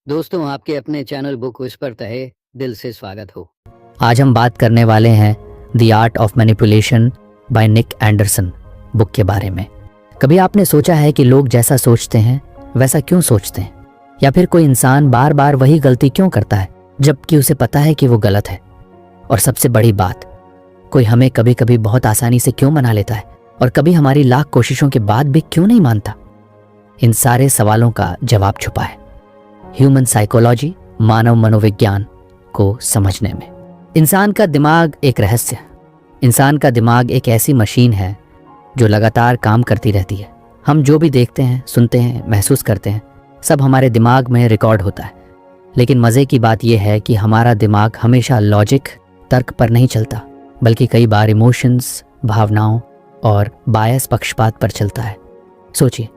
दोस्तों, आपके अपने चैनल बुक विस्पर तहे दिल से स्वागत हो। आज हम बात करने वाले हैं the art of manipulation by Nick Anderson book के बारे में। कभी आपने सोचा है कि लोग जैसा सोचते हैं वैसा क्यों सोचते हैं, या फिर कोई इंसान बार बार वही गलती क्यों करता है जबकि उसे पता है कि वो गलत है? और सबसे बड़ी बात, कोई हमें कभी कभी बहुत आसानी से क्यों मना लेता है और कभी हमारी लाख कोशिशों के बाद भी क्यों नहीं मानता? इन सारे सवालों का जवाब छुपा है ह्यूमन साइकोलॉजी, मानव मनोविज्ञान को समझने में। इंसान का दिमाग एक रहस्य है। इंसान का दिमाग एक ऐसी मशीन है जो लगातार काम करती रहती है। हम जो भी देखते हैं, सुनते हैं, महसूस करते हैं, सब हमारे दिमाग में रिकॉर्ड होता है। लेकिन मज़े की बात यह है कि हमारा दिमाग हमेशा लॉजिक, तर्क पर नहीं चलता, बल्कि कई बार इमोशंस, भावनाओं और बायस, पक्षपात पर चलता है। सोचिए,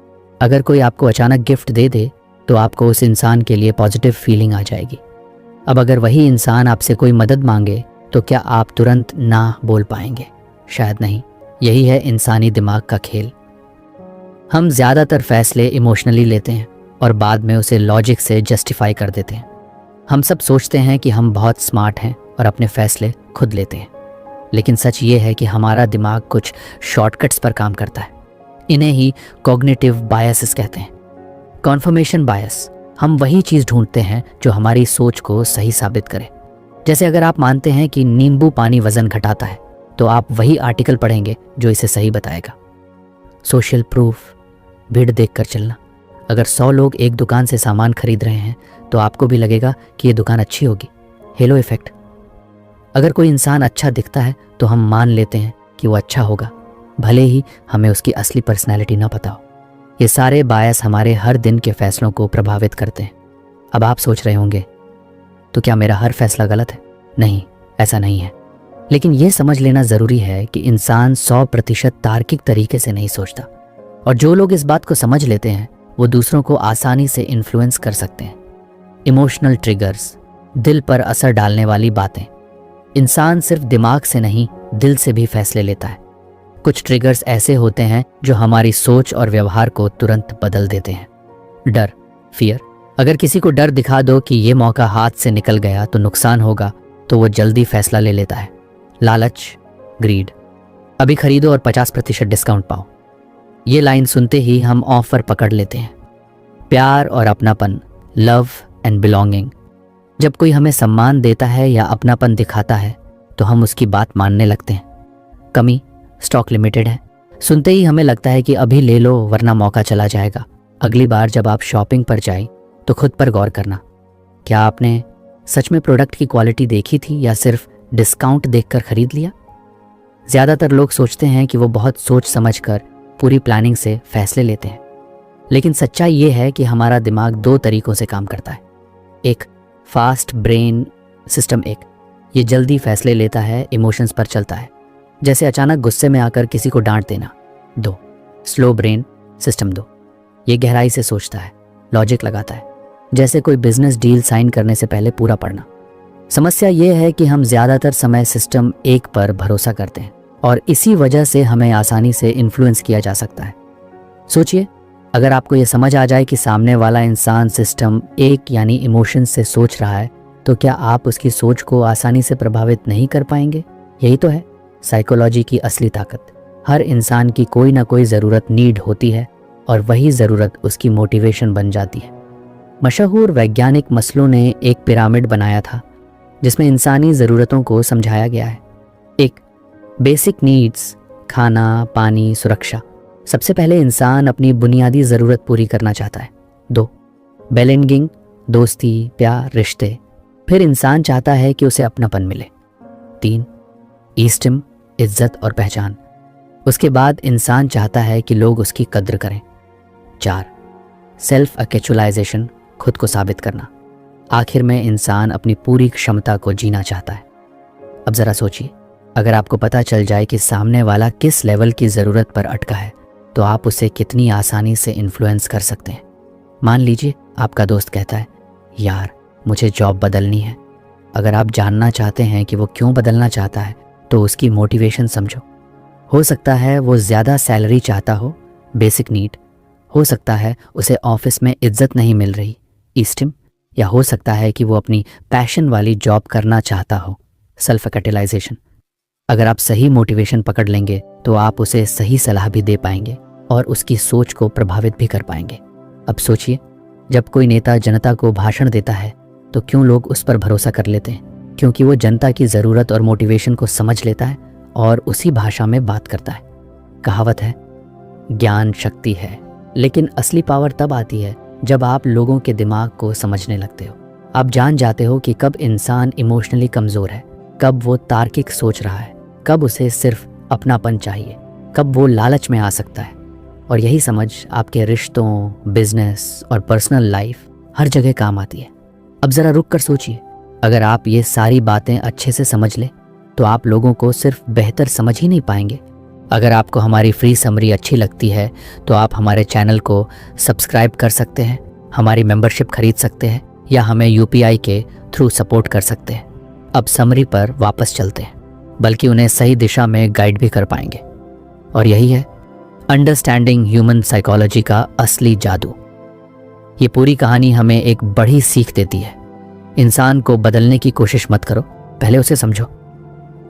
अगर कोई आपको अचानक गिफ्ट दे दे तो आपको उस इंसान के लिए पॉजिटिव फीलिंग आ जाएगी। अब अगर वही इंसान आपसे कोई मदद मांगे तो क्या आप तुरंत ना बोल पाएंगे? शायद नहीं। यही है इंसानी दिमाग का खेल। हम ज़्यादातर फैसले इमोशनली लेते हैं और बाद में उसे लॉजिक से जस्टिफाई कर देते हैं। हम सब सोचते हैं कि हम बहुत स्मार्ट हैं और अपने फैसले खुद लेते हैं, लेकिन सच ये है कि हमारा दिमाग कुछ शॉर्टकट्स पर काम करता है। इन्हें ही कॉग्निटिव बायसेस कहते हैं। कॉन्फर्मेशन बायस, हम वही चीज़ ढूंढते हैं जो हमारी सोच को सही साबित करे। जैसे अगर आप मानते हैं कि नींबू पानी वजन घटाता है तो आप वही आर्टिकल पढ़ेंगे जो इसे सही बताएगा। सोशल प्रूफ, भीड़ देखकर चलना। अगर 100 लोग एक दुकान से सामान खरीद रहे हैं तो आपको भी लगेगा कि ये दुकान अच्छी होगी। Hello effect. अगर कोई इंसान अच्छा दिखता है तो हम मान लेते हैं कि वो अच्छा होगा, भले ही हमें उसकी असली पर्सनैलिटी ना पता हो। ये सारे बायस हमारे हर दिन के फैसलों को प्रभावित करते हैं। अब आप सोच रहे होंगे, तो क्या मेरा हर फैसला गलत है? नहीं, ऐसा नहीं है। लेकिन ये समझ लेना ज़रूरी है कि इंसान 100% तार्किक तरीके से नहीं सोचता, और जो लोग इस बात को समझ लेते हैं वो दूसरों को आसानी से इन्फ्लुएंस कर सकते हैं। इमोशनल ट्रिगर्स, दिल पर असर डालने वाली बातें। इंसान सिर्फ दिमाग से नहीं, दिल से भी फैसले लेता है। कुछ ट्रिगर्स ऐसे होते हैं जो हमारी सोच और व्यवहार को तुरंत बदल देते हैं। डर, फियर। अगर किसी को डर दिखा दो कि ये मौका हाथ से निकल गया तो नुकसान होगा, तो वो जल्दी फैसला ले लेता है। लालच, ग्रीड। अभी खरीदो और 50% डिस्काउंट पाओ। ये लाइन सुनते ही हम ऑफर पकड़ लेते हैं। प्यार और अपनापन, लव एंड बिलोंगिंग। जब कोई हमें सम्मान देता है या अपनापन दिखाता है तो हम उसकी बात मानने लगते हैं। कमी, स्टॉक लिमिटेड है। सुनते ही हमें लगता है कि अभी ले लो वरना मौका चला जाएगा। अगली बार जब आप शॉपिंग पर जाएं तो खुद पर गौर करना, क्या आपने सच में प्रोडक्ट की क्वालिटी देखी थी या सिर्फ डिस्काउंट देखकर खरीद लिया? ज़्यादातर लोग सोचते हैं कि वो बहुत सोच समझकर पूरी प्लानिंग से फैसले लेते हैं, लेकिन सच्चाई ये है कि हमारा दिमाग 2 तरीकों से काम करता है। एक, फास्ट ब्रेन सिस्टम 1, ये जल्दी फैसले लेता है, इमोशंस पर चलता है, जैसे अचानक गुस्से में आकर किसी को डांट देना। 2, स्लो ब्रेन सिस्टम 2, ये गहराई से सोचता है, लॉजिक लगाता है, जैसे कोई बिजनेस डील साइन करने से पहले पूरा पढ़ना। समस्या ये है कि हम ज़्यादातर समय सिस्टम 1 पर भरोसा करते हैं और इसी वजह से हमें आसानी से इन्फ्लुएंस किया जा सकता है। सोचिए, अगर आपको ये समझ आ जाए कि सामने वाला इंसान सिस्टम 1 यानी इमोशंस से सोच रहा है, तो क्या आप उसकी सोच को आसानी से प्रभावित नहीं कर पाएंगे? यही तो है साइकोलॉजी की असली ताकत। हर इंसान की कोई ना कोई ज़रूरत, नीड होती है, और वही ज़रूरत उसकी मोटिवेशन बन जाती है। मशहूर वैज्ञानिक मस्लो ने एक पिरामिड बनाया था जिसमें इंसानी ज़रूरतों को समझाया गया है। 1, बेसिक नीड्स, खाना, पानी, सुरक्षा। सबसे पहले इंसान अपनी बुनियादी ज़रूरत पूरी करना चाहता है। 2, बेलोंगिंग, दोस्ती, प्यार, रिश्ते। फिर इंसान चाहता है कि उसे अपनापन मिले। 3, ईस्टिम, इज्जत और पहचान। उसके बाद इंसान चाहता है कि लोग उसकी कद्र करें। 4, सेल्फ एक्चुअलाइजेशन, खुद को साबित करना। आखिर में इंसान अपनी पूरी क्षमता को जीना चाहता है। अब ज़रा सोचिए, अगर आपको पता चल जाए कि सामने वाला किस लेवल की ज़रूरत पर अटका है तो आप उसे कितनी आसानी से इन्फ्लुएंस कर सकते हैं। मान लीजिए आपका दोस्त कहता है, यार मुझे जॉब बदलनी है। अगर आप जानना चाहते हैं कि वो क्यों बदलना चाहता है तो उसकी मोटिवेशन समझो। हो सकता है वो ज़्यादा सैलरी चाहता हो, बेसिक नीड। हो सकता है उसे ऑफिस में इज्जत नहीं मिल रही, ईस्टिम। या हो सकता है कि वो अपनी पैशन वाली जॉब करना चाहता हो, सेल्फ कैटेलाइजेशन। अगर आप सही मोटिवेशन पकड़ लेंगे तो आप उसे सही सलाह भी दे पाएंगे और उसकी सोच को प्रभावित भी कर पाएंगे। अब सोचिए, जब कोई नेता जनता को भाषण देता है तो क्यों लोग उस पर भरोसा कर लेते हैं? क्योंकि वो जनता की ज़रूरत और मोटिवेशन को समझ लेता है और उसी भाषा में बात करता है। कहावत है, ज्ञान शक्ति है, लेकिन असली पावर तब आती है जब आप लोगों के दिमाग को समझने लगते हो। आप जान जाते हो कि कब इंसान इमोशनली कमज़ोर है, कब वो तार्किक सोच रहा है, कब उसे सिर्फ अपनापन चाहिए, कब वो लालच में आ सकता है। और यही समझ आपके रिश्तों, बिजनेस और पर्सनल लाइफ हर जगह काम आती है। अब ज़रा रुक कर सोचिए, अगर आप ये सारी बातें अच्छे से समझ लें तो आप लोगों को सिर्फ बेहतर समझ ही नहीं पाएंगे। अगर आपको हमारी फ्री समरी अच्छी लगती है तो आप हमारे चैनल को सब्सक्राइब कर सकते हैं, हमारी मेंबरशिप खरीद सकते हैं या हमें यूपीआई के थ्रू सपोर्ट कर सकते हैं। अब समरी पर वापस चलते हैं, बल्कि उन्हें सही दिशा में गाइड भी कर पाएंगे। और यही है अंडरस्टैंडिंग ह्यूमन साइकोलॉजी का असली जादू। ये पूरी कहानी हमें एक बड़ी सीख देती है। इंसान को बदलने की कोशिश मत करो, पहले उसे समझो।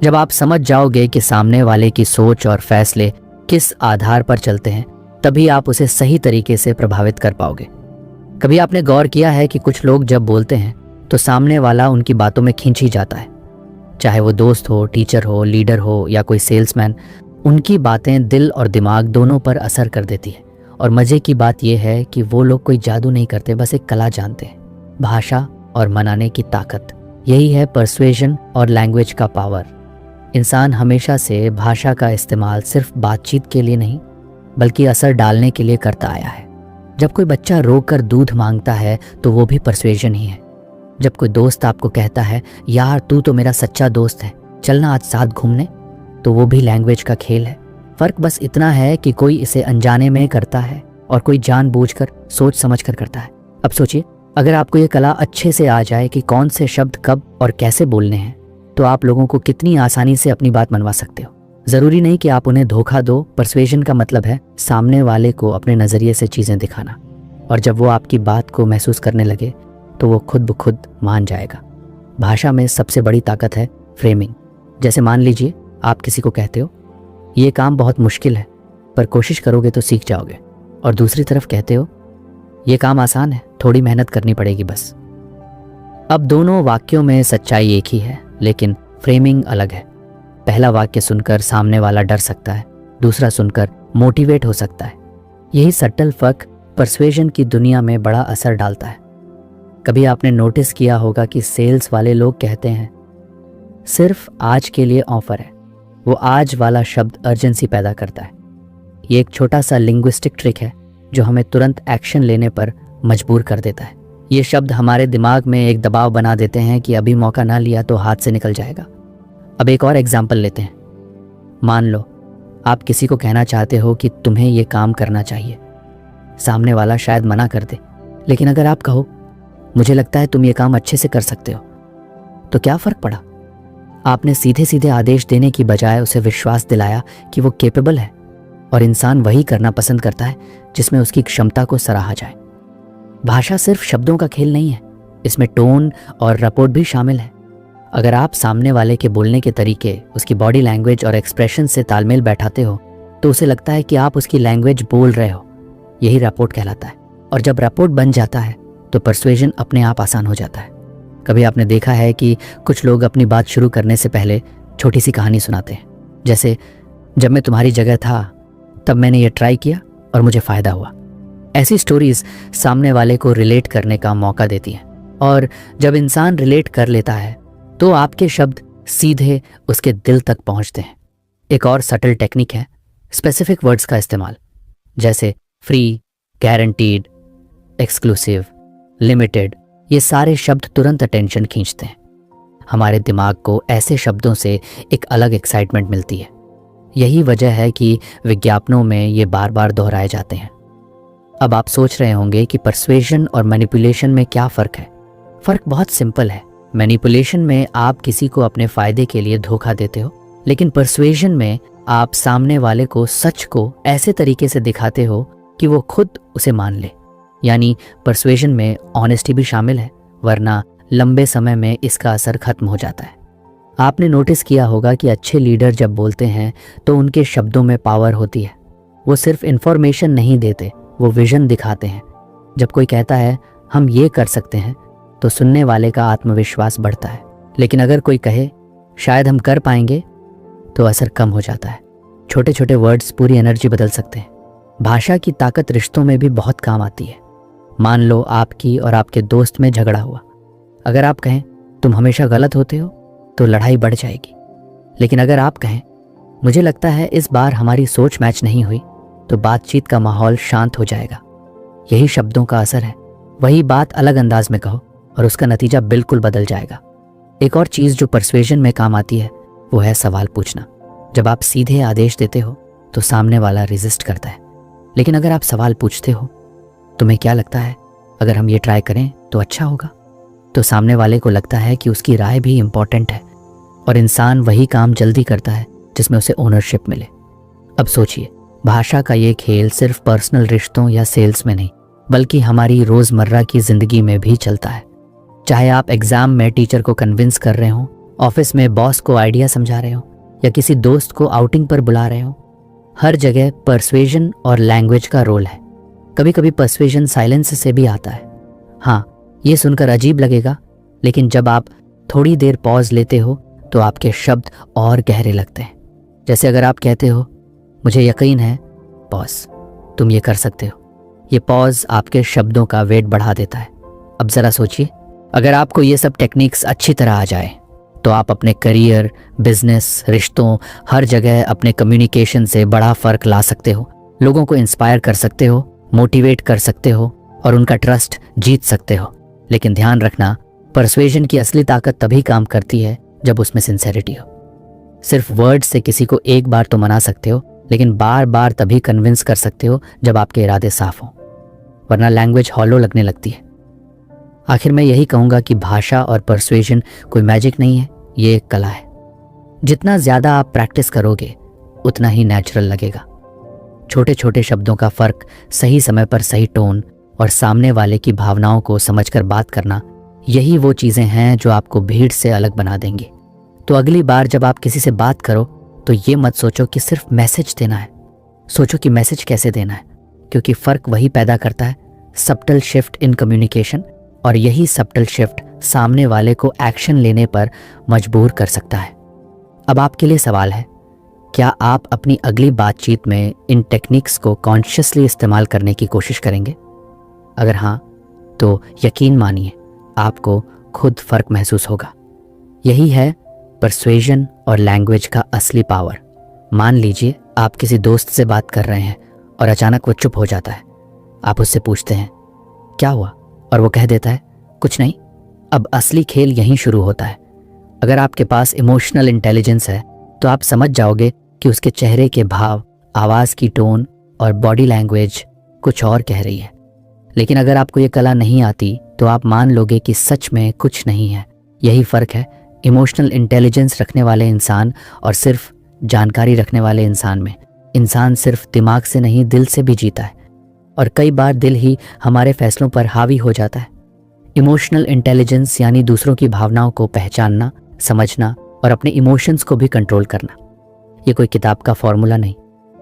जब आप समझ जाओगे कि सामने वाले की सोच और फैसले किस आधार पर चलते हैं, तभी आप उसे सही तरीके से प्रभावित कर पाओगे। कभी आपने गौर किया है कि कुछ लोग जब बोलते हैं तो सामने वाला उनकी बातों में खींच ही जाता है। चाहे वो दोस्त हो, टीचर हो, लीडर हो या कोई सेल्समैन, उनकी बातें दिल और दिमाग दोनों पर असर कर देती है। और मज़े की बात यह है कि वो लोग कोई जादू नहीं करते, बस एक कला जानते हैं, भाषा और मनाने की ताकत। यही है परसुएशन और लैंग्वेज का पावर। इंसान हमेशा से भाषा का इस्तेमाल सिर्फ बातचीत के लिए नहीं, बल्कि असर डालने के लिए करता आया है। जब कोई बच्चा रोकर दूध मांगता है तो वो भी परसुएशन ही है। जब कोई दोस्त आपको कहता है, यार तू तो मेरा सच्चा दोस्त है, चलना आज साथ घूमने, तो वो भी लैंग्वेज का खेल है। फ़र्क बस इतना है कि कोई इसे अनजाने में करता है और कोई जानबूझकर सोच समझ कर करता है। अब सोचिए, अगर आपको ये कला अच्छे से आ जाए कि कौन से शब्द कब और कैसे बोलने हैं, तो आप लोगों को कितनी आसानी से अपनी बात मनवा सकते हो। ज़रूरी नहीं कि आप उन्हें धोखा दो। परसुएशन का मतलब है सामने वाले को अपने नज़रिए से चीज़ें दिखाना, और जब वो आपकी बात को महसूस करने लगे तो वो खुद ब खुद मान जाएगा। भाषा में सबसे बड़ी ताकत है फ्रेमिंग। जैसे मान लीजिए आप किसी को कहते हो, ये काम बहुत मुश्किल है पर कोशिश करोगे तो सीख जाओगे, और दूसरी तरफ कहते हो, ये काम आसान है, थोड़ी मेहनत करनी पड़ेगी बस। अब दोनों वाक्यों में सच्चाई एक ही है, लेकिन फ्रेमिंग अलग है। पहला वाक्य सुनकर सामने वाला डर सकता है, दूसरा सुनकर मोटिवेट हो सकता है। यही सटल फर्क परसुएशन की दुनिया में बड़ा असर डालता है। कभी आपने नोटिस किया होगा कि सेल्स वाले लोग कहते हैं, सिर्फ आज के लिए ऑफर है। वो आज वाला शब्द अर्जेंसी पैदा करता है। ये एक छोटा सा लिंग्विस्टिक ट्रिक है जो हमें तुरंत एक्शन लेने पर मजबूर कर देता है। ये शब्द हमारे दिमाग में एक दबाव बना देते हैं कि अभी मौका ना लिया तो हाथ से निकल जाएगा। अब एक और एग्जाम्पल लेते हैं। मान लो आप किसी को कहना चाहते हो कि तुम्हें ये काम करना चाहिए। सामने वाला शायद मना कर दे, लेकिन अगर आप कहो, मुझे लगता है तुम ये काम अच्छे से कर सकते हो, तो क्या फ़र्क पड़ा? आपने सीधे सीधे आदेश देने की बजाय उसे विश्वास दिलाया कि वो कैपेबल है। और इंसान वही करना पसंद करता है जिसमें उसकी क्षमता को सराहा जाए। भाषा सिर्फ शब्दों का खेल नहीं है, इसमें टोन और रपोर्ट भी शामिल है। अगर आप सामने वाले के बोलने के तरीके, उसकी बॉडी लैंग्वेज और एक्सप्रेशन से तालमेल बैठाते हो तो उसे लगता है कि आप उसकी लैंग्वेज बोल रहे हो। यही रपोर्ट कहलाता है। और जब रपोर्ट बन जाता है तो परसुएशन अपने आप आसान हो जाता है। कभी आपने देखा है कि कुछ लोग अपनी बात शुरू करने से पहले छोटी सी कहानी सुनाते हैं, जैसे जब मैं तुम्हारी जगह था तब मैंने ये ट्राई किया और मुझे फ़ायदा हुआ। ऐसी स्टोरीज सामने वाले को रिलेट करने का मौका देती हैं। और जब इंसान रिलेट कर लेता है तो आपके शब्द सीधे उसके दिल तक पहुंचते हैं। एक और सटल टेक्निक है स्पेसिफिक वर्ड्स का इस्तेमाल, जैसे फ्री, गारंटीड, एक्सक्लूसिव, लिमिटेड। ये सारे शब्द तुरंत अटेंशन खींचते हैं। हमारे दिमाग को ऐसे शब्दों से एक अलग एक्साइटमेंट मिलती है। यही वजह है कि विज्ञापनों में ये बार बार दोहराए जाते हैं। अब आप सोच रहे होंगे कि परसुएशन और मैनिपुलेशन में क्या फ़र्क है। फ़र्क बहुत सिंपल है। मैनिपुलेशन में आप किसी को अपने फ़ायदे के लिए धोखा देते हो, लेकिन परसुएशन में आप सामने वाले को सच को ऐसे तरीके से दिखाते हो कि वो खुद उसे मान ले। यानी परसुएशन में ऑनेस्टी भी शामिल है वरना लंबे समय में इसका असर खत्म हो जाता है। आपने नोटिस किया होगा कि अच्छे लीडर जब बोलते हैं तो उनके शब्दों में पावर होती है। वो सिर्फ इन्फॉर्मेशन नहीं देते, वो विजन दिखाते हैं। जब कोई कहता है हम ये कर सकते हैं तो सुनने वाले का आत्मविश्वास बढ़ता है, लेकिन अगर कोई कहे शायद हम कर पाएंगे तो असर कम हो जाता है। छोटे छोटे वर्ड्स पूरी एनर्जी बदल सकते हैं। भाषा की ताकत रिश्तों में भी बहुत काम आती है। मान लो आपकी और आपके दोस्त में झगड़ा हुआ। अगर आप कहें तुम हमेशा गलत होते हो तो लड़ाई बढ़ जाएगी, लेकिन अगर आप कहें मुझे लगता है इस बार हमारी सोच मैच नहीं हुई, तो बातचीत का माहौल शांत हो जाएगा। यही शब्दों का असर है। वही बात अलग अंदाज में कहो और उसका नतीजा बिल्कुल बदल जाएगा। एक और चीज़ जो परसुएजन में काम आती है वो है सवाल पूछना। जब आप सीधे आदेश देते हो तो सामने वाला रेजिस्ट करता है, लेकिन अगर आप सवाल पूछते हो तुम्हें क्या लगता है अगर हम ये ट्राई करें तो अच्छा होगा, तो सामने वाले को लगता है कि उसकी राय भी इम्पॉर्टेंट है, और इंसान वही काम जल्दी करता है जिसमें उसे ओनरशिप मिले। अब सोचिए, भाषा का ये खेल सिर्फ पर्सनल रिश्तों या सेल्स में नहीं बल्कि हमारी रोज़मर्रा की ज़िंदगी में भी चलता है। चाहे आप एग्ज़ाम में टीचर को कन्विंस कर रहे हो, ऑफिस में बॉस को आइडिया समझा रहे हो या किसी दोस्त को आउटिंग पर बुला रहे हो, हर जगह परसुएजन और लैंग्वेज का रोल है। कभी कभी परसुएजन साइलेंस से भी आता है। हाँ, ये सुनकर अजीब लगेगा, लेकिन जब आप थोड़ी देर पॉज लेते हो तो आपके शब्द और गहरे लगते हैं। जैसे अगर आप कहते हो मुझे यकीन है बॉस तुम ये कर सकते हो, ये पॉज आपके शब्दों का वेट बढ़ा देता है। अब ज़रा सोचिए, अगर आपको ये सब टेक्निक्स अच्छी तरह आ जाए तो आप अपने करियर, बिजनेस, रिश्तों, हर जगह अपने कम्युनिकेशन से बड़ा फ़र्क ला सकते हो। लोगों को इंस्पायर कर सकते हो, मोटिवेट कर सकते हो और उनका ट्रस्ट जीत सकते हो। लेकिन ध्यान रखना, परसुएजन की असली ताकत तभी काम करती है जब उसमें सिंसेरिटी हो। सिर्फ वर्ड से किसी को एक बार तो मना सकते हो, लेकिन बार बार तभी कन्विंस कर सकते हो जब आपके इरादे साफ हों, वरना लैंग्वेज हॉलो लगने लगती है। आखिर मैं यही कहूँगा कि भाषा और परसुएजन कोई मैजिक नहीं है, ये एक कला है। जितना ज़्यादा आप प्रैक्टिस करोगे उतना ही नेचुरल लगेगा। छोटे छोटे शब्दों का फ़र्क, सही समय पर सही टोन और सामने वाले की भावनाओं को समझकर बात करना, यही वो चीज़ें हैं जो आपको भीड़ से अलग बना देंगी। तो अगली बार जब आप किसी से बात करो तो ये मत सोचो कि सिर्फ मैसेज देना है, सोचो कि मैसेज कैसे देना है, क्योंकि फ़र्क वही पैदा करता है सबटल शिफ्ट इन कम्युनिकेशन, और यही सबटल शिफ्ट सामने वाले को एक्शन लेने पर मजबूर कर सकता है। अब आपके लिए सवाल है, क्या आप अपनी अगली बातचीत में इन टेक्निक्स को कॉन्शियसली इस्तेमाल करने की कोशिश करेंगे? अगर हाँ, तो यकीन मानिए आपको खुद फ़र्क महसूस होगा। यही है परसुएजन और लैंग्वेज का असली पावर। मान लीजिए आप किसी दोस्त से बात कर रहे हैं और अचानक वो चुप हो जाता है। आप उससे पूछते हैं क्या हुआ, और वो कह देता है कुछ नहीं। अब असली खेल यहीं शुरू होता है। अगर आपके पास इमोशनल इंटेलिजेंस है तो आप समझ जाओगे कि उसके चेहरे के भाव, आवाज़ की टोन और बॉडी लैंग्वेज कुछ और कह रही है। लेकिन अगर आपको ये कला नहीं आती तो आप मान लोगे कि सच में कुछ नहीं है। यही फ़र्क है इमोशनल इंटेलिजेंस रखने वाले इंसान और सिर्फ जानकारी रखने वाले इंसान में। इंसान सिर्फ दिमाग से नहीं, दिल से भी जीता है, और कई बार दिल ही हमारे फैसलों पर हावी हो जाता है। इमोशनल इंटेलिजेंस यानी दूसरों की भावनाओं को पहचानना, समझना और अपने इमोशंस को भी कंट्रोल करना। ये कोई किताब का फॉर्मूला नहीं,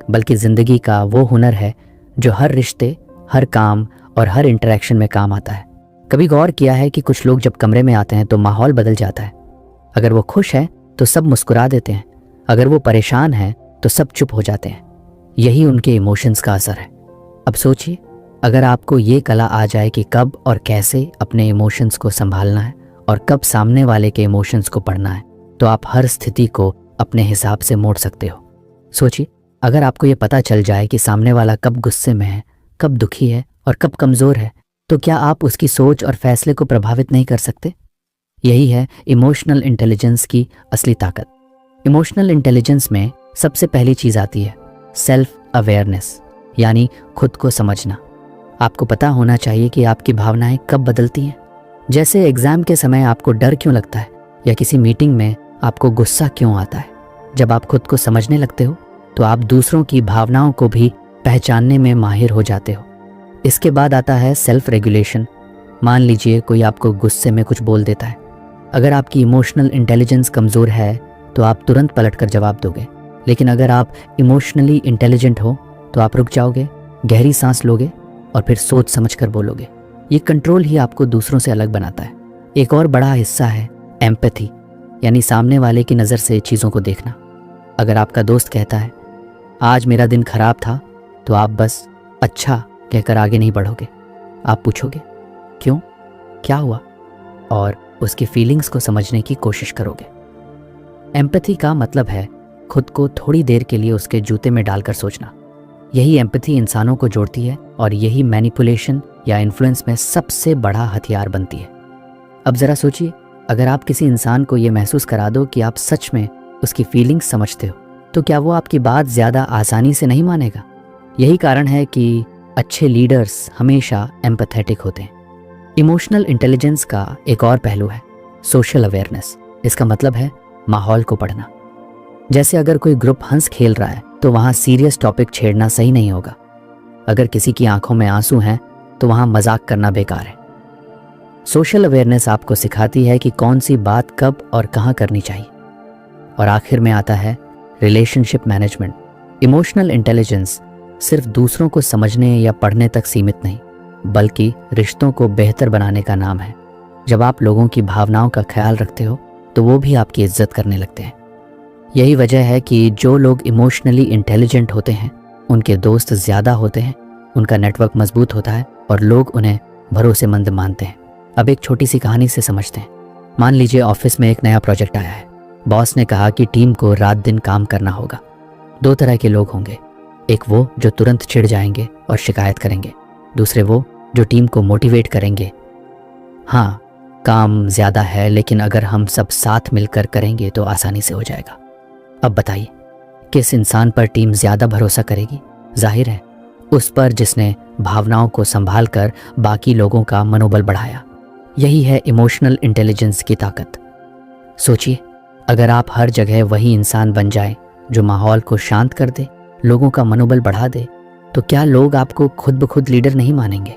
बल्कि ज़िंदगी का वो हुनर है जो हर रिश्ते, हर काम और हर इंटरेक्शन में काम आता है। कभी गौर किया है कि कुछ लोग जब कमरे में आते हैं तो माहौल बदल जाता है। अगर वो खुश है तो सब मुस्कुरा देते हैं, अगर वो परेशान है तो सब चुप हो जाते हैं। यही उनके इमोशंस का असर है। अब सोचिए, अगर आपको ये कला आ जाए कि कब और कैसे अपने इमोशंस को संभालना है और कब सामने वाले के इमोशंस को पढ़ना है, तो आप हर स्थिति को अपने हिसाब से मोड़ सकते हो। सोचिए, अगर आपको ये पता चल जाए कि सामने वाला कब गुस्से में है, कब दुखी है और कब कमज़ोर है, तो क्या आप उसकी सोच और फैसले को प्रभावित नहीं कर सकते? यही है इमोशनल इंटेलिजेंस की असली ताकत। इमोशनल इंटेलिजेंस में सबसे पहली चीज़ आती है सेल्फ अवेयरनेस, यानी खुद को समझना। आपको पता होना चाहिए कि आपकी भावनाएं कब बदलती हैं। जैसे एग्ज़ाम के समय आपको डर क्यों लगता है या किसी मीटिंग में आपको गुस्सा क्यों आता है। जब आप खुद को समझने लगते हो तो आप दूसरों की भावनाओं को भी पहचानने में माहिर हो जाते हो। इसके बाद आता है सेल्फ रेगुलेशन, मान लीजिए कोई आपको गुस्से में कुछ बोल देता है। अगर आपकी इमोशनल इंटेलिजेंस कमज़ोर है तो आप तुरंत पलटकर जवाब दोगे, लेकिन अगर आप इमोशनली इंटेलिजेंट हो तो आप रुक जाओगे, गहरी सांस लोगे और फिर सोच समझकर बोलोगे। ये कंट्रोल ही आपको दूसरों से अलग बनाता है। एक और बड़ा हिस्सा है एम्पैथी, यानी सामने वाले की नज़र से चीज़ों को देखना। अगर आपका दोस्त कहता है आज मेरा दिन खराब था, तो आप बस अच्छा कहकर आगे नहीं बढ़ोगे। आप पूछोगे क्यों, क्या हुआ, और उसकी फीलिंग्स को समझने की कोशिश करोगे। एम्पैथी का मतलब है खुद को थोड़ी देर के लिए उसके जूते में डालकर सोचना। यही एम्पैथी इंसानों को जोड़ती है और यही मैनिपुलेशन या इन्फ्लुएंस में सबसे बड़ा हथियार बनती है। अब ज़रा सोचिए, अगर आप किसी इंसान को ये महसूस करा दो कि आप सच में उसकी फीलिंग्स समझते हो, तो क्या वो आपकी बात ज़्यादा आसानी से नहीं मानेगा? यही कारण है कि अच्छे लीडर्स हमेशा एम्पैथेटिक होते हैं। इमोशनल इंटेलिजेंस का एक और पहलू है सोशल अवेयरनेस। इसका मतलब है माहौल को पढ़ना। जैसे अगर कोई ग्रुप हंस खेल रहा है तो वहाँ सीरियस टॉपिक छेड़ना सही नहीं होगा। अगर किसी की आंखों में आंसू हैं तो वहाँ मजाक करना बेकार है। सोशल अवेयरनेस आपको सिखाती है कि कौन सी बात कब और कहाँ करनी चाहिए। और आखिर में आता है रिलेशनशिप मैनेजमेंट। इमोशनल इंटेलिजेंस सिर्फ दूसरों को समझने या पढ़ने तक सीमित नहीं, बल्कि रिश्तों को बेहतर बनाने का नाम है। जब आप लोगों की भावनाओं का ख्याल रखते हो तो वो भी आपकी इज्जत करने लगते हैं। यही वजह है कि जो लोग इमोशनली इंटेलिजेंट होते हैं उनके दोस्त ज़्यादा होते हैं, उनका नेटवर्क मजबूत होता है और लोग उन्हें भरोसेमंद मानते हैं। अब एक छोटी सी कहानी से समझते हैं। मान लीजिए ऑफिस में एक नया प्रोजेक्ट आया है। बॉस ने कहा कि टीम को रात दिन काम करना होगा। 2 तरह के लोग होंगे, एक वो जो तुरंत चिढ़ जाएंगे और शिकायत करेंगे, दूसरे वो जो टीम को मोटिवेट करेंगे। हाँ, काम ज़्यादा है, लेकिन अगर हम सब साथ मिलकर करेंगे तो आसानी से हो जाएगा। अब बताइए किस इंसान पर टीम ज़्यादा भरोसा करेगी? जाहिर है उस पर जिसने भावनाओं को संभाल कर बाकी लोगों का मनोबल बढ़ाया। यही है इमोशनल इंटेलिजेंस की ताकत। सोचिए, अगर आप हर जगह वही इंसान बन जाए जो माहौल को शांत कर दे, लोगों का मनोबल बढ़ा दे, तो क्या लोग आपको खुद ब खुद लीडर नहीं मानेंगे?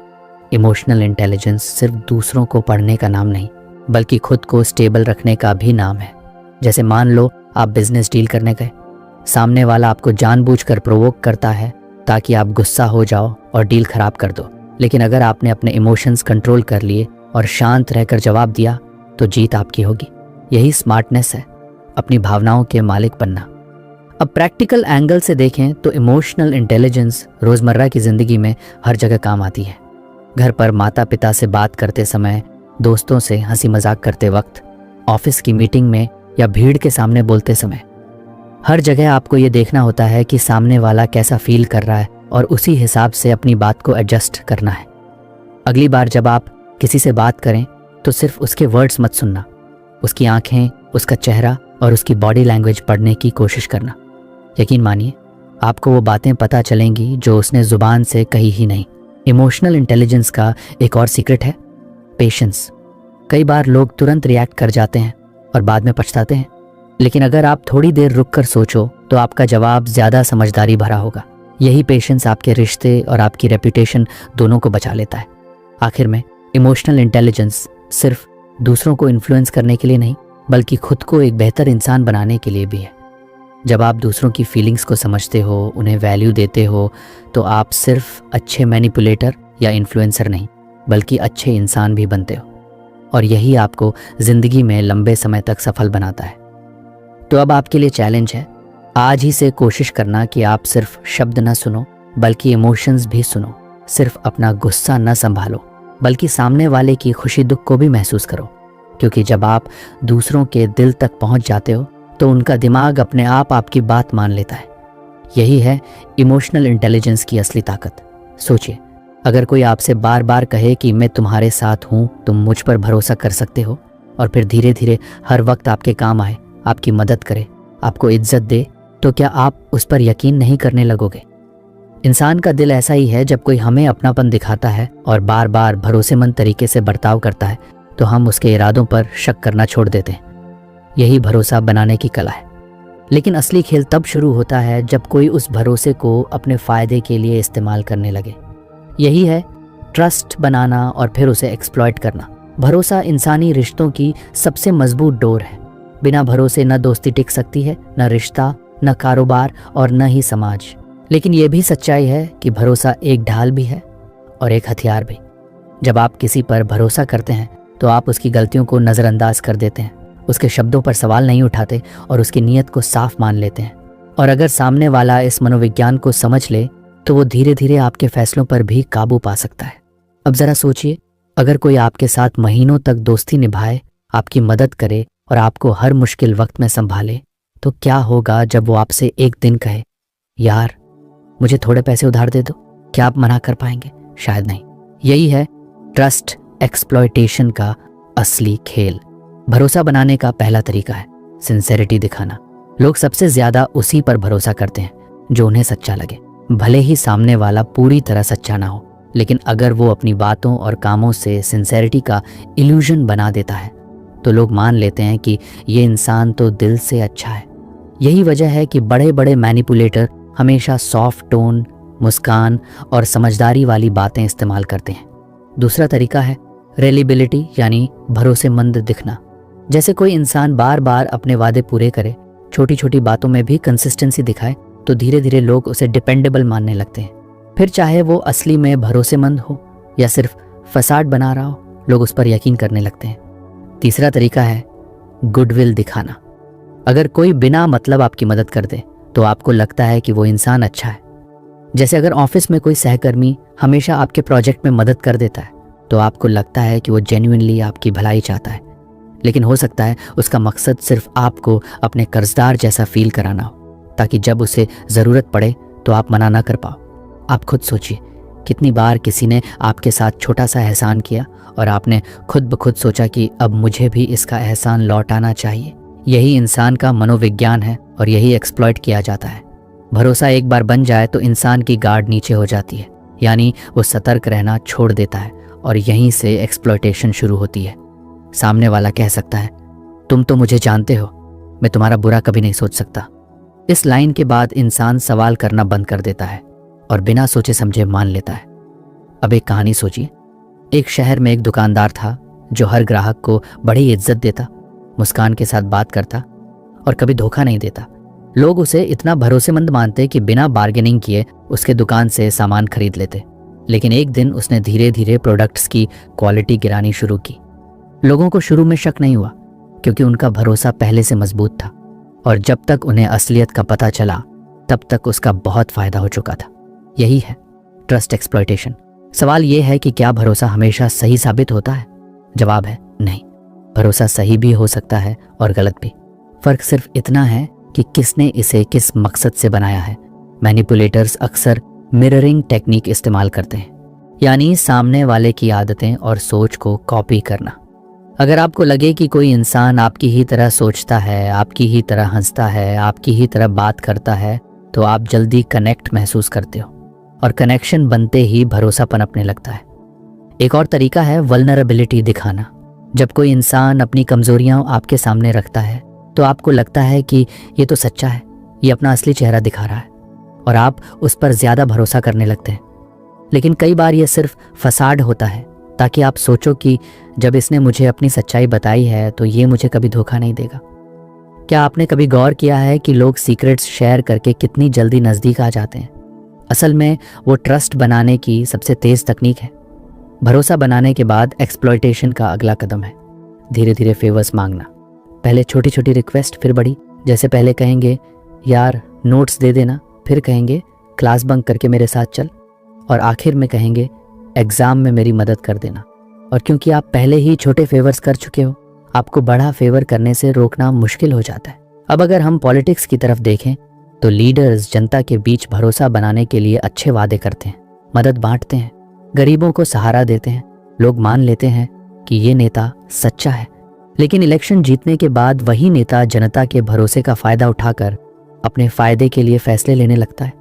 इमोशनल इंटेलिजेंस सिर्फ दूसरों को पढ़ने का नाम नहीं, बल्कि खुद को स्टेबल रखने का भी नाम है। जैसे मान लो आप बिजनेस डील करने गए, सामने वाला आपको जानबूझकर प्रोवोक करता है ताकि आप गुस्सा हो जाओ और डील खराब कर दो। लेकिन अगर आपने अपने इमोशंस कंट्रोल कर लिए और शांत रहकर जवाब दिया तो जीत आपकी होगी। यही स्मार्टनेस है, अपनी भावनाओं के मालिक बनना। अब प्रैक्टिकल एंगल से देखें तो इमोशनल इंटेलिजेंस रोज़मर्रा की ज़िंदगी में हर जगह काम आती है। घर पर माता पिता से बात करते समय, दोस्तों से हंसी मजाक करते वक्त, ऑफिस की मीटिंग में या भीड़ के सामने बोलते समय। हर जगह आपको ये देखना होता है कि सामने वाला कैसा फील कर रहा है और उसी हिसाब से अपनी बात को एडजस्ट करना है। अगली बार जब आप किसी से बात करें तो सिर्फ उसके वर्ड्स मत सुनना, उसकी आंखें, उसका चेहरा और उसकी बॉडी लैंग्वेज पढ़ने की कोशिश करना। यकीन मानिए आपको वो बातें पता चलेंगी जो उसने ज़ुबान से कही ही नहीं। इमोशनल इंटेलिजेंस का एक और सीक्रेट है पेशेंस। कई बार लोग तुरंत रिएक्ट कर जाते हैं और बाद में पछताते हैं, लेकिन अगर आप थोड़ी देर रुक कर सोचो तो आपका जवाब ज़्यादा समझदारी भरा होगा। यही पेशेंस आपके रिश्ते और आपकी रेपुटेशन दोनों को बचा लेता है। आखिर में इमोशनल इंटेलिजेंस सिर्फ दूसरों को इन्फ्लुएंस करने के लिए नहीं, बल्कि खुद को एक बेहतर इंसान बनाने के लिए भी है। जब आप दूसरों की फीलिंग्स को समझते हो, उन्हें वैल्यू देते हो, तो आप सिर्फ अच्छे मैनिपुलेटर या इन्फ्लुएंसर नहीं, बल्कि अच्छे इंसान भी बनते हो। और यही आपको ज़िंदगी में लंबे समय तक सफल बनाता है। तो अब आपके लिए चैलेंज है, आज ही से कोशिश करना कि आप सिर्फ शब्द न सुनो, बल्कि इमोशंस भी सुनो। सिर्फ अपना गुस्सा न संभालो, बल्कि सामने वाले की खुशी दुख को भी महसूस करो। क्योंकि जब आप दूसरों के दिल तक पहुंच जाते हो तो उनका दिमाग अपने आप आपकी बात मान लेता है। यही है इमोशनल इंटेलिजेंस की असली ताकत। सोचिए, अगर कोई आपसे बार बार कहे कि मैं तुम्हारे साथ हूँ, तुम मुझ पर भरोसा कर सकते हो, और फिर धीरे धीरे हर वक्त आपके काम आए, आपकी मदद करे, आपको इज्जत दे, तो क्या आप उस पर यकीन नहीं करने लगोगे? इंसान का दिल ऐसा ही है, जब कोई हमें अपनापन दिखाता है और बार बार भरोसेमंद तरीके से बर्ताव करता है तो हम उसके इरादों पर शक करना छोड़ देते हैं। यही भरोसा बनाने की कला है। लेकिन असली खेल तब शुरू होता है जब कोई उस भरोसे को अपने फ़ायदे के लिए इस्तेमाल करने लगे। यही है ट्रस्ट बनाना और फिर उसे एक्सप्लॉइट करना। भरोसा इंसानी रिश्तों की सबसे मजबूत डोर है। बिना भरोसे न दोस्ती टिक सकती है, न रिश्ता, न कारोबार और न ही समाज। लेकिन यह भी सच्चाई है कि भरोसा एक ढाल भी है और एक हथियार भी। जब आप किसी पर भरोसा करते हैं तो आप उसकी गलतियों को नज़रअंदाज कर देते हैं, उसके शब्दों पर सवाल नहीं उठाते और उसकी नीयत को साफ मान लेते हैं। और अगर सामने वाला इस मनोविज्ञान को समझ ले तो वो धीरे धीरे आपके फैसलों पर भी काबू पा सकता है। अब जरा सोचिए, अगर कोई आपके साथ महीनों तक दोस्ती निभाए, आपकी मदद करे और आपको हर मुश्किल वक्त में संभाले, तो क्या होगा जब वो आपसे एक दिन कहे, यार मुझे थोड़े पैसे उधार दे दो? क्या आप मना कर पाएंगे? शायद नहीं। यही है ट्रस्ट एक्सप्लॉयटेशन का असली खेल। भरोसा बनाने का पहला तरीका है सिंसेरिटी दिखाना। लोग सबसे ज्यादा उसी पर भरोसा करते हैं जो उन्हें सच्चा लगे, भले ही सामने वाला पूरी तरह सच्चा ना हो। लेकिन अगर वो अपनी बातों और कामों से सिंसेरिटी का इल्यूजन बना देता है तो लोग मान लेते हैं कि ये इंसान तो दिल से अच्छा है। यही वजह है कि बड़े बड़े मैनिपुलेटर हमेशा सॉफ्ट टोन, मुस्कान और समझदारी वाली बातें इस्तेमाल करते हैं। दूसरा तरीका है रेलिबिलिटी, यानी भरोसेमंद दिखना। जैसे कोई इंसान बार बार अपने वादे पूरे करे, छोटी छोटी बातों में भी कंसिस्टेंसी दिखाए, तो धीरे धीरे लोग उसे डिपेंडेबल मानने लगते हैं। फिर चाहे वो असली में भरोसेमंद हो या सिर्फ फसाड बना रहा हो, लोग उस पर यकीन करने लगते हैं। तीसरा तरीका है गुडविल दिखाना। अगर कोई बिना मतलब आपकी मदद कर दे तो आपको लगता है कि वो इंसान अच्छा है। जैसे अगर ऑफिस में कोई सहकर्मी हमेशा आपके प्रोजेक्ट में मदद कर देता है तो आपको लगता है कि वो जेन्युइनली आपकी भलाई चाहता है। लेकिन हो सकता है उसका मकसद सिर्फ आपको अपने कर्जदार जैसा फील कराना हो, ताकि जब उसे ज़रूरत पड़े तो आप मना ना कर पाओ। आप खुद सोचिए, कितनी बार किसी ने आपके साथ छोटा सा एहसान किया और आपने खुद ब खुद सोचा कि अब मुझे भी इसका एहसान लौटाना चाहिए। यही इंसान का मनोविज्ञान है और यही एक्सप्लॉइट किया जाता है। भरोसा एक बार बन जाए तो इंसान की गार्ड नीचे हो जाती है, यानी वो सतर्क रहना छोड़ देता है और यहीं से एक्सप्लॉयटेशन शुरू होती है। सामने वाला कह सकता है, तुम तो मुझे जानते हो, मैं तुम्हारा बुरा कभी नहीं सोच सकता। इस लाइन के बाद इंसान सवाल करना बंद कर देता है और बिना सोचे समझे मान लेता है। अब एक कहानी सोचिए। एक शहर में एक दुकानदार था जो हर ग्राहक को बड़ी इज्जत देता, मुस्कान के साथ बात करता और कभी धोखा नहीं देता। लोग उसे इतना भरोसेमंद मानते कि बिना बार्गेनिंग किए उसके दुकान से सामान खरीद लेते। लेकिन एक दिन उसने धीरे धीरे प्रोडक्ट्स की क्वालिटी गिरानी शुरू की। लोगों को शुरू में शक नहीं हुआ क्योंकि उनका भरोसा पहले से मजबूत था, और जब तक उन्हें असलियत का पता चला तब तक उसका बहुत फायदा हो चुका था। यही है ट्रस्ट एक्सप्लॉयटेशन। सवाल यह है कि क्या भरोसा हमेशा सही साबित होता है? जवाब है नहीं। भरोसा सही भी हो सकता है और गलत भी। फर्क सिर्फ इतना है कि किसने इसे किस मकसद से बनाया है। मैनिपुलेटर्स अक्सर मिररिंग टेक्निक इस्तेमाल करते हैं, यानी सामने वाले की आदतें और सोच को कॉपी करना। अगर आपको लगे कि कोई इंसान आपकी ही तरह सोचता है, आपकी ही तरह हंसता है, आपकी ही तरह बात करता है, तो आप जल्दी कनेक्ट महसूस करते हो और कनेक्शन बनते ही भरोसा पनपने लगता है। एक और तरीका है वल्नरेबिलिटी दिखाना। जब कोई इंसान अपनी कमजोरियां आपके सामने रखता है तो आपको लगता है कि ये तो सच्चा है, ये अपना असली चेहरा दिखा रहा है, और आप उस पर ज्यादा भरोसा करने लगते हैं। लेकिन कई बार ये सिर्फ फसाड होता है, ताकि आप सोचो कि जब इसने मुझे अपनी सच्चाई बताई है तो ये मुझे कभी धोखा नहीं देगा। क्या आपने कभी गौर किया है कि लोग सीक्रेट्स शेयर करके कितनी जल्दी नज़दीक आ जाते हैं? असल में वो ट्रस्ट बनाने की सबसे तेज तकनीक है। भरोसा बनाने के बाद एक्सप्लॉयटेशन का अगला कदम है धीरे धीरे फेवर्स मांगना। पहले छोटी छोटी रिक्वेस्ट, फिर बड़ी। जैसे पहले कहेंगे यार नोट्स दे देना, फिर कहेंगे क्लास बंक करके मेरे साथ चल, और आखिर में कहेंगे एग्ज़ाम में मेरी मदद कर देना। और क्योंकि आप पहले ही छोटे फेवर्स कर चुके हो, आपको बड़ा फेवर करने से रोकना मुश्किल हो जाता है। अब अगर हम पॉलिटिक्स की तरफ देखें तो लीडर्स जनता के बीच भरोसा बनाने के लिए अच्छे वादे करते हैं, मदद बांटते हैं, गरीबों को सहारा देते हैं। लोग मान लेते हैं कि ये नेता सच्चा है। लेकिन इलेक्शन जीतने के बाद वही नेता जनता के भरोसे का फायदा उठाकर अपने फायदे के लिए फैसले लेने लगता है।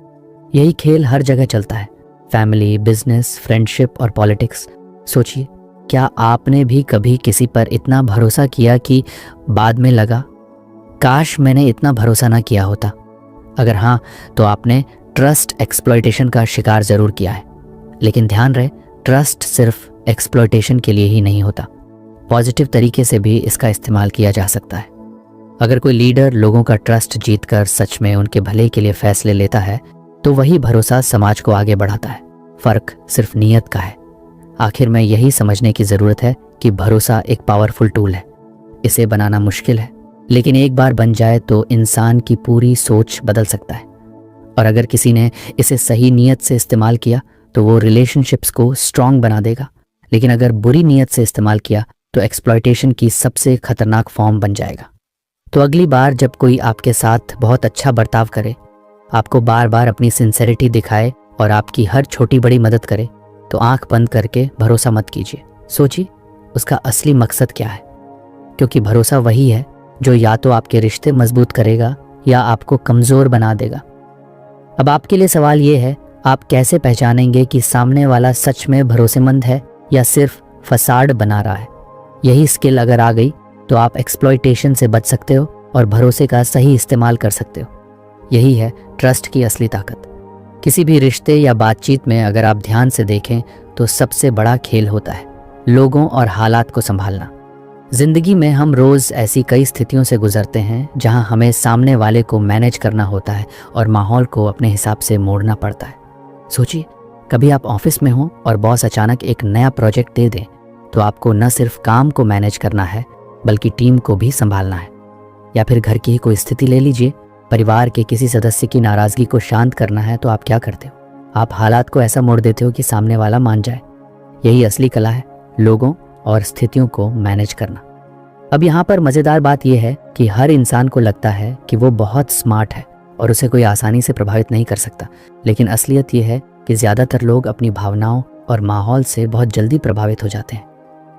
यही खेल हर जगह चलता है, फैमिली, बिजनेस, फ्रेंडशिप और पॉलिटिक्स। सोचिए, क्या आपने भी कभी किसी पर इतना भरोसा किया कि बाद में लगा काश मैंने इतना भरोसा ना किया होता? अगर हाँ, तो आपने ट्रस्ट एक्सप्लॉयटेशन का शिकार जरूर किया है। लेकिन ध्यान रहे, ट्रस्ट सिर्फ एक्सप्लॉयटेशन के लिए ही नहीं होता, पॉजिटिव तरीके से भी इसका इस्तेमाल किया जा सकता है। अगर कोई लीडर लोगों का ट्रस्ट जीतकर सच में उनके भले के लिए फैसले लेता है तो वही भरोसा समाज को आगे बढ़ाता है। फर्क सिर्फ नीयत का है। आखिर में यही समझने की ज़रूरत है कि भरोसा एक पावरफुल टूल है। इसे बनाना मुश्किल है, लेकिन एक बार बन जाए तो इंसान की पूरी सोच बदल सकता है। और अगर किसी ने इसे सही नीयत से इस्तेमाल किया तो वो रिलेशनशिप्स को स्ट्रॉन्ग बना देगा, लेकिन अगर बुरी नीयत से इस्तेमाल किया तो एक्सप्लॉयटेशन की सबसे खतरनाक फॉर्म बन जाएगा। तो अगली बार जब कोई आपके साथ बहुत अच्छा बर्ताव करे, आपको बार बार अपनी सिंसेरिटी दिखाए और आपकी हर छोटी बड़ी मदद करे, तो आंख बंद करके भरोसा मत कीजिए। सोचिए उसका असली मकसद क्या है, क्योंकि भरोसा वही है जो या तो आपके रिश्ते मजबूत करेगा या आपको कमज़ोर बना देगा। अब आपके लिए सवाल ये है, आप कैसे पहचानेंगे कि सामने वाला सच में भरोसेमंद है या सिर्फ फसाड बना रहा है? यही स्किल अगर आ गई तो आप एक्सप्लॉयटेशन से बच सकते हो और भरोसे का सही इस्तेमाल कर सकते हो। यही है ट्रस्ट की असली ताकत। किसी भी रिश्ते या बातचीत में अगर आप ध्यान से देखें तो सबसे बड़ा खेल होता है लोगों और हालात को संभालना। जिंदगी में हम रोज़ ऐसी कई स्थितियों से गुजरते हैं जहां हमें सामने वाले को मैनेज करना होता है और माहौल को अपने हिसाब से मोड़ना पड़ता है। सोचिए, कभी आप ऑफिस में हो और बॉस अचानक एक नया प्रोजेक्ट दे दें, तो आपको न सिर्फ काम को मैनेज करना है बल्कि टीम को भी संभालना है। या फिर घर की ही कोई स्थिति ले लीजिए, परिवार के किसी सदस्य की नाराज़गी को शांत करना है, तो आप क्या करते हो? आप हालात को ऐसा मोड़ देते हो कि सामने वाला मान जाए। यही असली कला है, लोगों और स्थितियों को मैनेज करना। अब यहाँ पर मज़ेदार बात यह है कि हर इंसान को लगता है कि वो बहुत स्मार्ट है और उसे कोई आसानी से प्रभावित नहीं कर सकता, लेकिन असलियत यह है कि ज़्यादातर लोग अपनी भावनाओं और माहौल से बहुत जल्दी प्रभावित हो जाते हैं।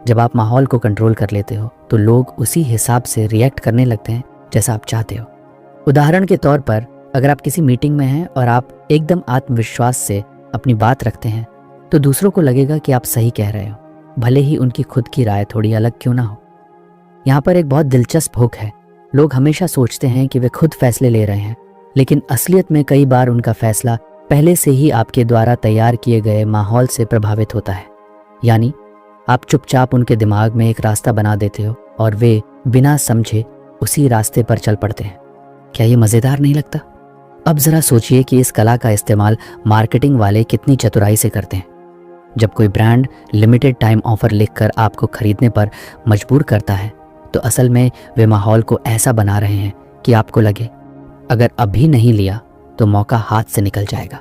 जब आप माहौल को कंट्रोल कर लेते हो तो लोग उसी हिसाब से रिएक्ट करने लगते हैं जैसा आप चाहते हो। उदाहरण के तौर पर, अगर आप किसी मीटिंग में हैं और आप एकदम आत्मविश्वास से अपनी बात रखते हैं तो दूसरों को लगेगा कि आप सही कह रहे हो, भले ही उनकी खुद की राय थोड़ी अलग क्यों ना हो। यहाँ पर एक बहुत दिलचस्प हुक है। लोग हमेशा सोचते हैं कि वे खुद फैसले ले रहे हैं, लेकिन असलियत में कई बार उनका फैसला पहले से ही आपके द्वारा तैयार किए गए माहौल से प्रभावित होता है। यानी आप चुपचाप उनके दिमाग में एक रास्ता बना देते हो और वे बिना समझे उसी रास्ते पर चल पड़ते हैं। क्या ये मज़ेदार नहीं लगता? अब ज़रा सोचिए कि इस कला का इस्तेमाल मार्केटिंग वाले कितनी चतुराई से करते हैं। जब कोई ब्रांड लिमिटेड टाइम ऑफर लिखकर आपको खरीदने पर मजबूर करता है तो असल में वे माहौल को ऐसा बना रहे हैं कि आपको लगे अगर अभी नहीं लिया तो मौका हाथ से निकल जाएगा।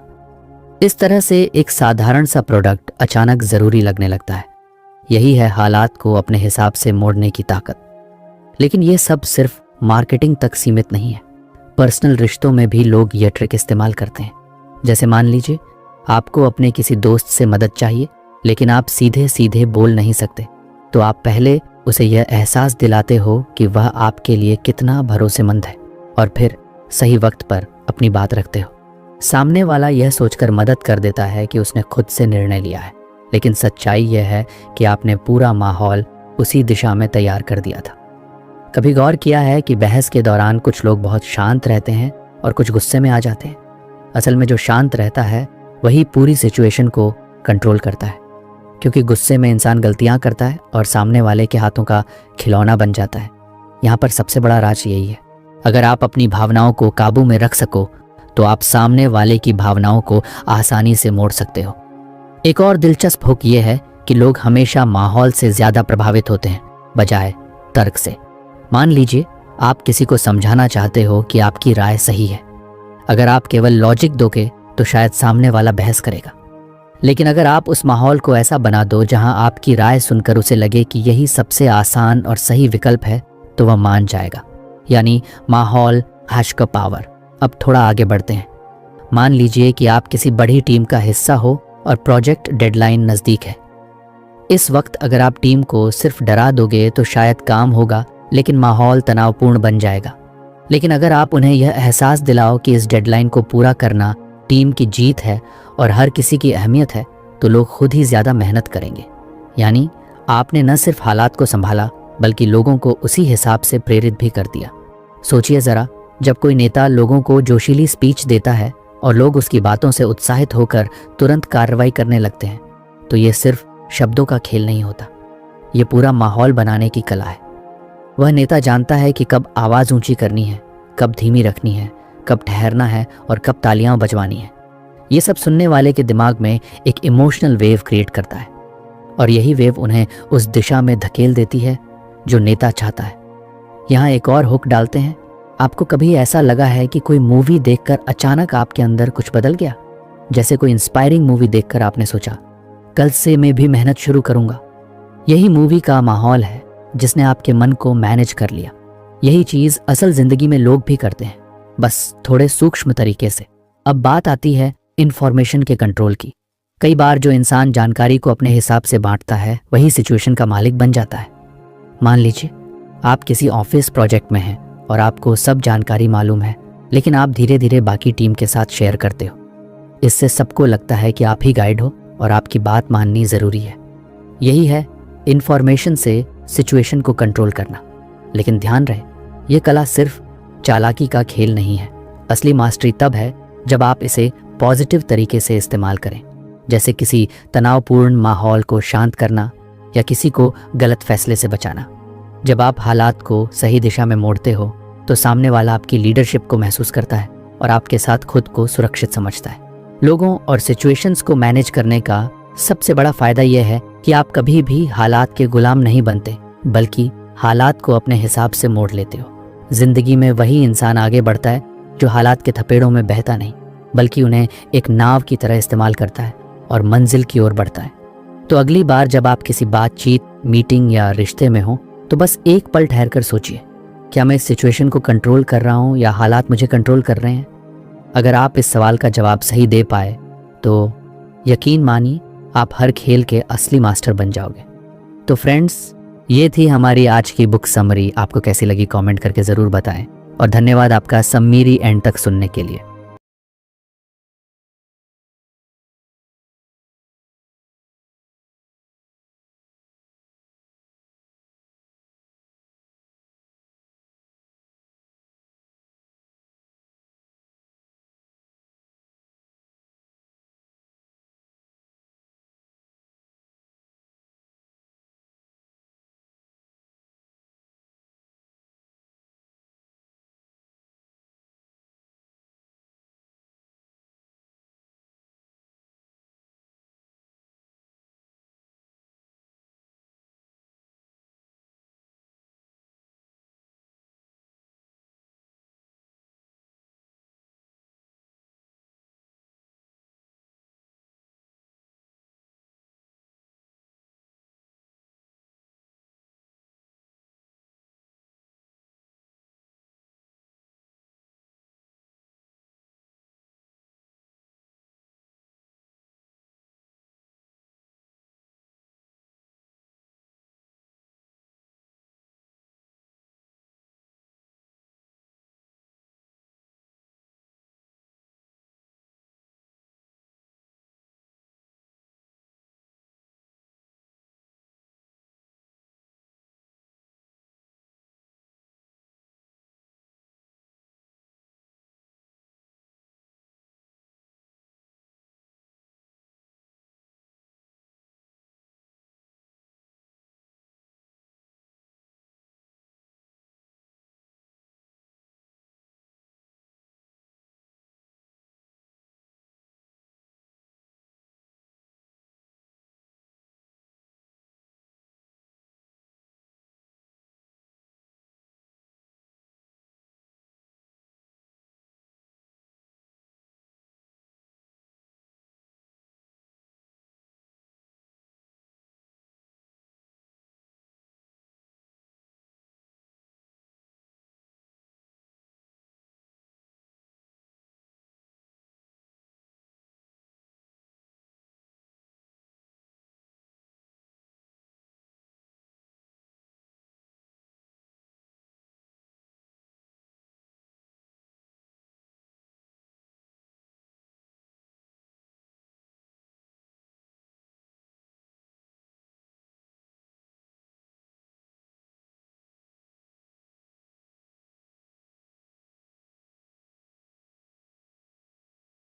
इस तरह से एक साधारण सा प्रोडक्ट अचानक ज़रूरी लगने लगता है। यही है हालात को अपने हिसाब से मोड़ने की ताकत। लेकिन ये सब सिर्फ मार्केटिंग तक सीमित नहीं है। पर्सनल रिश्तों में भी लोग ये ट्रिक इस्तेमाल करते हैं। जैसे मान लीजिए आपको अपने किसी दोस्त से मदद चाहिए, लेकिन आप सीधे सीधे बोल नहीं सकते, तो आप पहले उसे यह एहसास दिलाते हो कि वह आपके लिए कितना भरोसेमंद है और फिर सही वक्त पर अपनी बात रखते हो। सामने वाला यह सोचकर मदद कर देता है कि उसने खुद से निर्णय लिया है, लेकिन सच्चाई यह है कि आपने पूरा माहौल उसी दिशा में तैयार कर दिया था। कभी गौर किया है कि बहस के दौरान कुछ लोग बहुत शांत रहते हैं और कुछ गुस्से में आ जाते हैं? असल में जो शांत रहता है वही पूरी सिचुएशन को कंट्रोल करता है, क्योंकि गुस्से में इंसान गलतियां करता है और सामने वाले के हाथों का खिलौना बन जाता है। यहाँ पर सबसे बड़ा राज यही है, अगर आप अपनी भावनाओं को काबू में रख सको तो आप सामने वाले की भावनाओं को आसानी से मोड़ सकते हो। एक और दिलचस्प हुक ये है कि लोग हमेशा माहौल से ज़्यादा प्रभावित होते हैं बजाय तर्क से। मान लीजिए आप किसी को समझाना चाहते हो कि आपकी राय सही है। अगर आप केवल लॉजिक दोगे तो शायद सामने वाला बहस करेगा, लेकिन अगर आप उस माहौल को ऐसा बना दो जहां आपकी राय सुनकर उसे लगे कि यही सबसे आसान और सही विकल्प है, तो वह मान जाएगा। यानी माहौल हैश का पावर। अब थोड़ा आगे बढ़ते हैं। मान लीजिए कि आप किसी बड़ी टीम का हिस्सा हो और प्रोजेक्ट डेडलाइन नज़दीक है। इस वक्त अगर आप टीम को सिर्फ डरा दोगे तो शायद काम होगा, लेकिन माहौल तनावपूर्ण बन जाएगा। लेकिन अगर आप उन्हें यह एहसास दिलाओ कि इस डेडलाइन को पूरा करना टीम की जीत है और हर किसी की अहमियत है, तो लोग खुद ही ज़्यादा मेहनत करेंगे। यानी आपने न सिर्फ हालात को संभाला बल्कि लोगों को उसी हिसाब से प्रेरित भी कर दिया। सोचिए ज़रा, जब कोई नेता लोगों को जोशीली स्पीच देता है और लोग उसकी बातों से उत्साहित होकर तुरंत कार्रवाई करने लगते हैं, तो ये सिर्फ शब्दों का खेल नहीं होता, ये पूरा माहौल बनाने की कला है। वह नेता जानता है कि कब आवाज़ ऊंची करनी है, कब धीमी रखनी है, कब ठहरना है और कब तालियां बजवानी है। ये सब सुनने वाले के दिमाग में एक इमोशनल वेव क्रिएट करता है और यही वेव उन्हें उस दिशा में धकेल देती है जो नेता चाहता है। यहाँ एक और हुक डालते हैं। आपको कभी ऐसा लगा है कि कोई मूवी देखकर अचानक आपके अंदर कुछ बदल गया? जैसे कोई इंस्पायरिंग मूवी देखकर आपने सोचा, कल से मैं भी मेहनत शुरू करूंगा। यही मूवी का माहौल है जिसने आपके मन को मैनेज कर लिया। यही चीज़ असल जिंदगी में लोग भी करते हैं, बस थोड़े सूक्ष्म तरीके से। अब बात आती है इंफॉर्मेशन के कंट्रोल की। कई बार जो इंसान जानकारी को अपने हिसाब से बांटता है वही सिचुएशन का मालिक बन जाता है। मान लीजिए आप किसी ऑफिस प्रोजेक्ट में हैं और आपको सब जानकारी मालूम है, लेकिन आप धीरे धीरे बाकी टीम के साथ शेयर करते हो। इससे सबको लगता है कि आप ही गाइड हो और आपकी बात माननी ज़रूरी है। यही है इंफॉर्मेशन से सिचुएशन को कंट्रोल करना। लेकिन ध्यान रहे, ये कला सिर्फ चालाकी का खेल नहीं है। असली मास्टरी तब है जब आप इसे पॉजिटिव तरीके से इस्तेमाल करें, जैसे किसी तनावपूर्ण माहौल को शांत करना या किसी को गलत फैसले से बचाना। जब आप हालात को सही दिशा में मोड़ते हो तो सामने वाला आपकी लीडरशिप को महसूस करता है और आपके साथ खुद को सुरक्षित समझता है। लोगों और सिचुएशंस को मैनेज करने का सबसे बड़ा फायदा यह है कि आप कभी भी हालात के गुलाम नहीं बनते, बल्कि हालात को अपने हिसाब से मोड़ लेते हो। जिंदगी में वही इंसान आगे बढ़ता है जो हालात के थपेड़ों में बहता नहीं, बल्कि उन्हें एक नाव की तरह इस्तेमाल करता है और मंजिल की ओर बढ़ता है। तो अगली बार जब आप किसी बातचीत, मीटिंग या रिश्ते में हो तो बस एक पल ठहर कर सोचिए, क्या मैं इस सिचुएशन को कंट्रोल कर रहा हूँ या हालात मुझे कंट्रोल कर रहे हैं? अगर आप इस सवाल का जवाब सही दे पाए तो यकीन मानिए आप हर खेल के असली मास्टर बन जाओगे। तो फ्रेंड्स, ये थी हमारी आज की बुक समरी। आपको कैसी लगी कमेंट करके ज़रूर बताएं और धन्यवाद आपका सम्मीरी एंड तक सुनने के लिए।